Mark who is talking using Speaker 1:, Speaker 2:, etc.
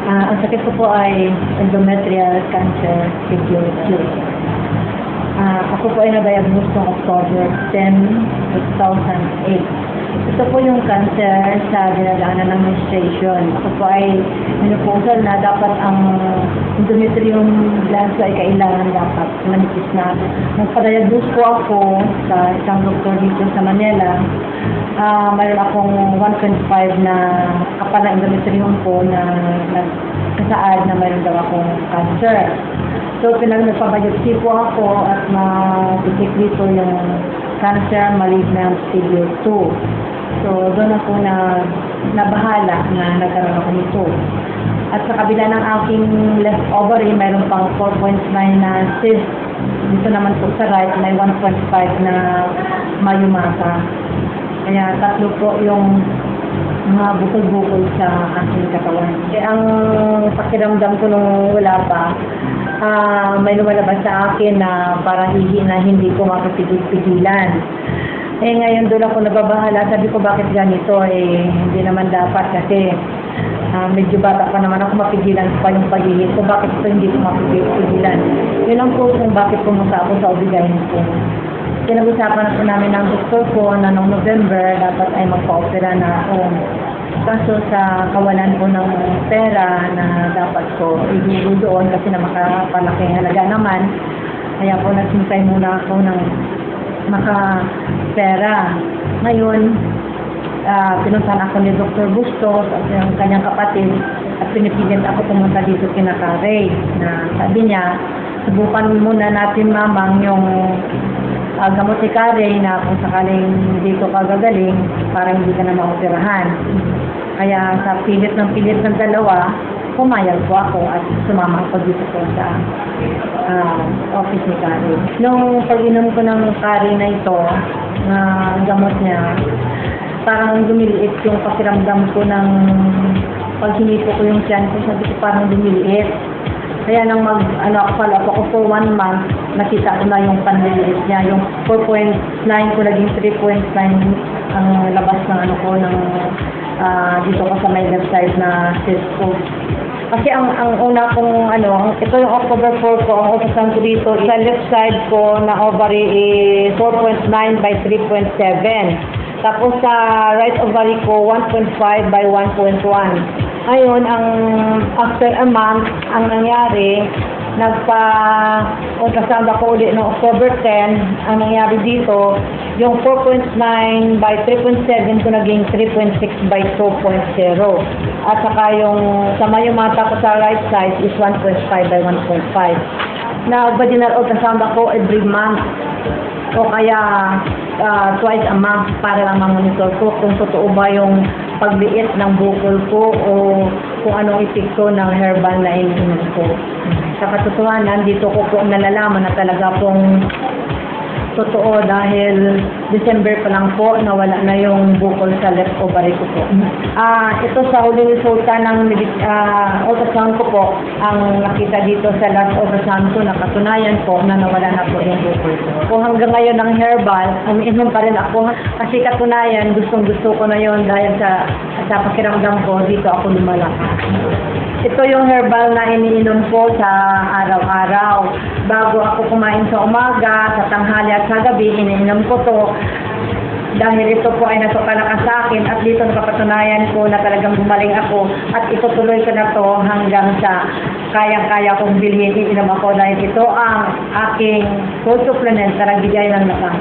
Speaker 1: Ang sakit ko po ay endometrial cancer figure 2. Ako po ay na-diagnose noong October 10, 2008. Ito po yung cancer sa dinadaanan ng menstruation. Ako po ay minupusal na dapat ang endometrium glands ay kailangan dapat manipis na. Nagpa-diagnose po ako sa isang doktor dito sa Manila. Mayroon akong 1.5 na kapal na endometrium ko na nagkasaad na mayroon daw akong cancer. So, nagpa-biopsy po ako at ma-detect dito yung cancer malignant figure 2. So, doon ako nabahala na nagkaroon ako nito. At sa kabila ng aking left ovary, mayroon pang 4.9 na cyst. Dito naman po sa right, may 1.5 na mayumata. Kaya tatlo po yung mga bukol-bukol sa aking katawan. Ang pakiramdam ko nung wala pa, may lumalabas sa akin na parang hindi ko mapipigil-pigilan. Ngayon doon ako nababahala. Sabi ko, bakit ganito? Hindi naman dapat kasi medyo bata pa naman ako, mapigilan pa yung pagiging ko. Bakit ito hindi ko mapipigil-pigilan? Yun ang po kung bakit pumunta ako sa obigayin ko. Pinag-usapan po namin ng doktor ko na noong November dapat ay magpa-opera na ako. Kaso sa kawalan po ng pera na dapat ko ihilo doon kasi na makapalaki halaga naman. Kaya po nagsintay muna ako ng makapera. Ngayon, pinuntahan ako ni Dr. Bustos at yung kanyang kapatid at pinipilit ako pumunta dito kina Kare na sabi niya, subukan muna natin mamang yung gamot ni Kare na kung sakaling dito ka gagaling, parang hindi ka na maoperahan. Kaya sa pilit ng dalawa, pumayag po ako at sumama ako dito po sa office ni Kare. Nung pag-inom ko ng Kare na ito, na gamot niya, parang lumiliit yung pakiramdam ko ng pag hinipo ko yung tiyan ko, sabi ko parang lumiliit. Kaya nang follow up ako for 1 month, nakita ko na yung panliliit niya. Yung 4.9 ko naging 3.9 ang labas ng dito ko sa my left side na cyst ko. Kasi ang una kong ito yung October 4 ko, ang ultrasound ko dito, sa left side ko na ovary 4.9 by 3.7. Tapos sa right ovary ko, 1.5 by 1.1. Ayun, after a month, ang nangyari, nagpa-ultrasound ako ulit noong October 10. Ang nangyari dito, yung 4.9 by 3.7 ko naging 3.6 by 2.0. At saka yung sa mayumata ko sa right side is 1.5 by 1.5. Nag-vaginal ultrasound ako every month. O kaya twice a month para lang ma-monitor ko kung totoo ba yung pagliit ng bukol ko o kung anong epekto ng herbal na iniinom ko. Sa katotohanan, dito ko po nalalaman na talaga pong totoo dahil December pa lang po nawala na yung bukol sa left ovary ko po. Ito sa huling resulta ng ultrasound ko po, ang nakita dito sa last ultrasound ko, nakatunayan po na nawala na po yung bukol ko. Kung hanggang ngayon ng herbal, umiinom pa rin ako kasi katunayan, gustong-gusto ko na yon dahil sa pakiramdam ko, dito ako lumalakas. Ito yung herbal na iniinom ko sa araw-araw. Bago ako kumain sa umaga, sa tanghali at sa gabi, iniinom ko to. Dahil ito po ay nasupalakas sa akin at dito napapatunayan ko na talagang gumaling ako at itutuloy ko na to hanggang sa kayang-kaya kong bilhin. Ininom ako dahil ito ang aking food supplement na nagbigay ng lakas.